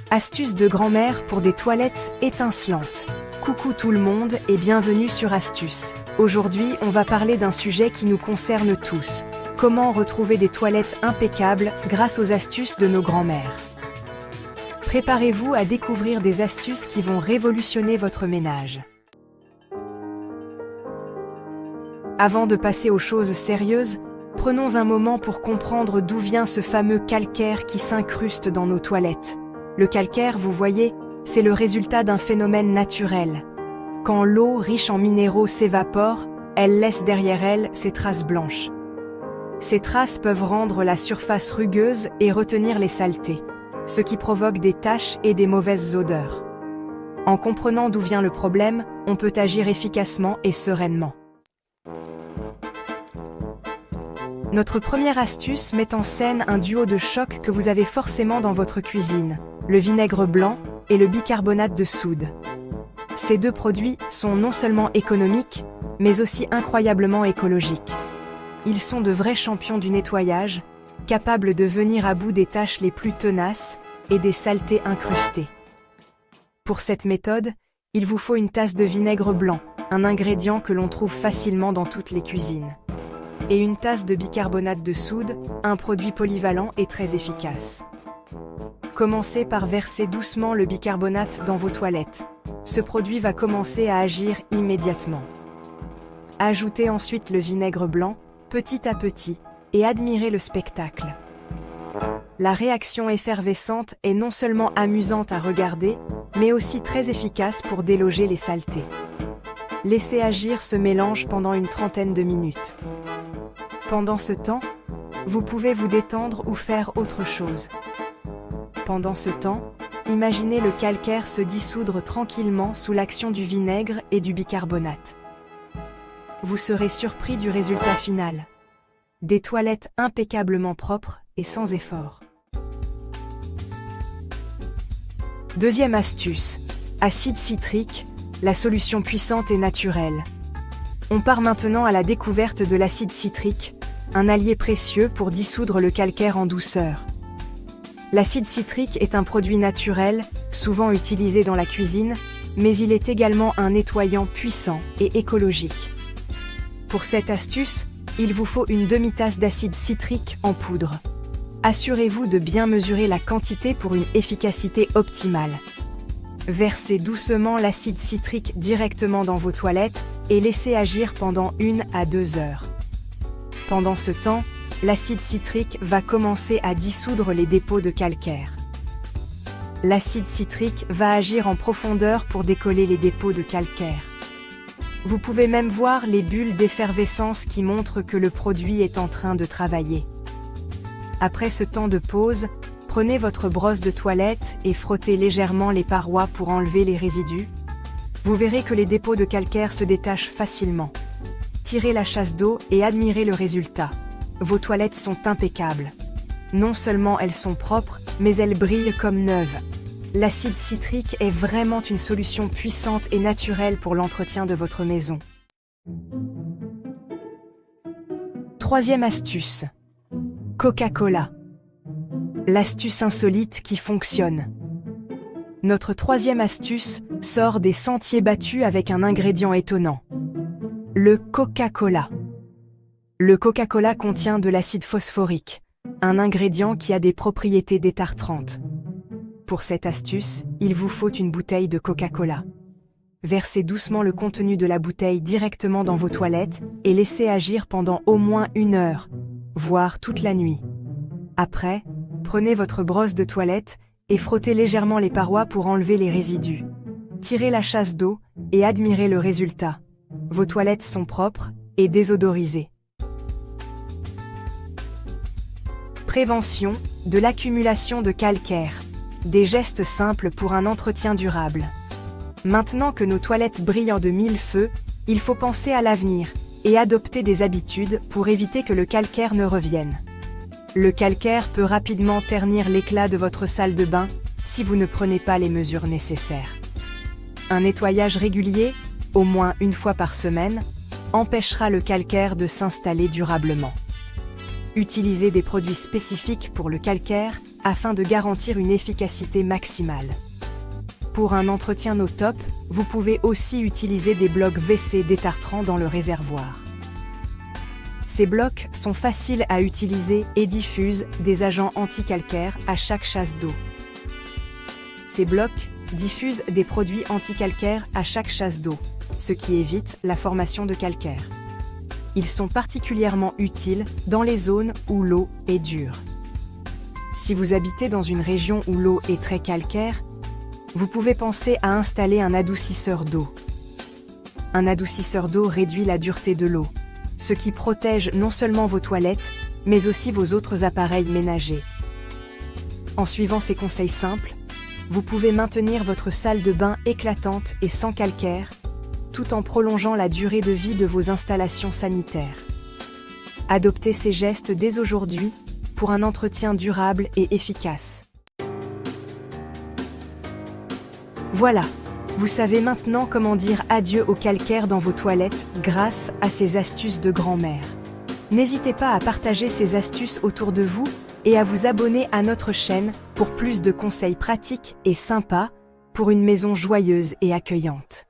Astuces de grand-mère pour des toilettes étincelantes. Coucou tout le monde et bienvenue sur Astuces. Aujourd'hui, on va parler d'un sujet qui nous concerne tous. Comment retrouver des toilettes impeccables grâce aux astuces de nos grand-mères. Préparez-vous à découvrir des astuces qui vont révolutionner votre ménage. Avant de passer aux choses sérieuses, prenons un moment pour comprendre d'où vient ce fameux calcaire qui s'incruste dans nos toilettes. Le calcaire, vous voyez, c'est le résultat d'un phénomène naturel. Quand l'eau, riche en minéraux, s'évapore, elle laisse derrière elle ses traces blanches. Ces traces peuvent rendre la surface rugueuse et retenir les saletés, ce qui provoque des taches et des mauvaises odeurs. En comprenant d'où vient le problème, on peut agir efficacement et sereinement. Notre première astuce met en scène un duo de choc que vous avez forcément dans votre cuisine, le vinaigre blanc et le bicarbonate de soude. Ces deux produits sont non seulement économiques, mais aussi incroyablement écologiques. Ils sont de vrais champions du nettoyage, capables de venir à bout des tâches les plus tenaces et des saletés incrustées. Pour cette méthode, il vous faut une tasse de vinaigre blanc, un ingrédient que l'on trouve facilement dans toutes les cuisines, et une tasse de bicarbonate de soude, un produit polyvalent et très efficace. Commencez par verser doucement le bicarbonate dans vos toilettes. Ce produit va commencer à agir immédiatement. Ajoutez ensuite le vinaigre blanc, petit à petit, et admirez le spectacle. La réaction effervescente est non seulement amusante à regarder, mais aussi très efficace pour déloger les saletés. Laissez agir ce mélange pendant une trentaine de minutes. Pendant ce temps, vous pouvez vous détendre ou faire autre chose. Pendant ce temps, imaginez le calcaire se dissoudre tranquillement sous l'action du vinaigre et du bicarbonate. Vous serez surpris du résultat final. Des toilettes impeccablement propres et sans effort. Deuxième astuce, acide citrique, la solution puissante et naturelle. On part maintenant à la découverte de l'acide citrique, un allié précieux pour dissoudre le calcaire en douceur. L'acide citrique est un produit naturel, souvent utilisé dans la cuisine, mais il est également un nettoyant puissant et écologique. Pour cette astuce, il vous faut une demi-tasse d'acide citrique en poudre. Assurez-vous de bien mesurer la quantité pour une efficacité optimale. Versez doucement l'acide citrique directement dans vos toilettes et laissez agir pendant 1 à 2 heures. Pendant ce temps, l'acide citrique va commencer à dissoudre les dépôts de calcaire. L'acide citrique va agir en profondeur pour décoller les dépôts de calcaire. Vous pouvez même voir les bulles d'effervescence qui montrent que le produit est en train de travailler. Après ce temps de pause, prenez votre brosse de toilette et frottez légèrement les parois pour enlever les résidus. Vous verrez que les dépôts de calcaire se détachent facilement. Tirez la chasse d'eau et admirez le résultat. Vos toilettes sont impeccables. Non seulement elles sont propres, mais elles brillent comme neuves. L'acide citrique est vraiment une solution puissante et naturelle pour l'entretien de votre maison. Troisième astuce. Coca-Cola. L'astuce insolite qui fonctionne. Notre troisième astuce sort des sentiers battus avec un ingrédient étonnant. Le Coca-Cola. Le Coca-Cola contient de l'acide phosphorique, un ingrédient qui a des propriétés détartrantes. Pour cette astuce, il vous faut une bouteille de Coca-Cola. Versez doucement le contenu de la bouteille directement dans vos toilettes et laissez agir pendant au moins 1 heure, voire toute la nuit. Après, prenez votre brosse de toilette et frottez légèrement les parois pour enlever les résidus. Tirez la chasse d'eau et admirez le résultat. Vos toilettes sont propres et désodorisées. Prévention de l'accumulation de calcaire. Des gestes simples pour un entretien durable. Maintenant que nos toilettes brillent de 1000 feux, il faut penser à l'avenir et adopter des habitudes pour éviter que le calcaire ne revienne. Le calcaire peut rapidement ternir l'éclat de votre salle de bain si vous ne prenez pas les mesures nécessaires. Un nettoyage régulier, au moins 1 fois par semaine, empêchera le calcaire de s'installer durablement. Utilisez des produits spécifiques pour le calcaire afin de garantir une efficacité maximale. Pour un entretien au top, vous pouvez aussi utiliser des blocs WC détartrants dans le réservoir. Ces blocs sont faciles à utiliser et diffusent des agents anti-calcaire à chaque chasse d'eau. Ces blocs diffusent des produits anti-calcaire à chaque chasse d'eau, ce qui évite la formation de calcaire. Ils sont particulièrement utiles dans les zones où l'eau est dure. Si vous habitez dans une région où l'eau est très calcaire, vous pouvez penser à installer un adoucisseur d'eau. Un adoucisseur d'eau réduit la dureté de l'eau, ce qui protège non seulement vos toilettes, mais aussi vos autres appareils ménagers. En suivant ces conseils simples, vous pouvez maintenir votre salle de bain éclatante et sans calcaire, tout en prolongeant la durée de vie de vos installations sanitaires. Adoptez ces gestes dès aujourd'hui pour un entretien durable et efficace. Voilà, vous savez maintenant comment dire adieu au calcaire dans vos toilettes grâce à ces astuces de grand-mère. N'hésitez pas à partager ces astuces autour de vous et à vous abonner à notre chaîne pour plus de conseils pratiques et sympas pour une maison joyeuse et accueillante.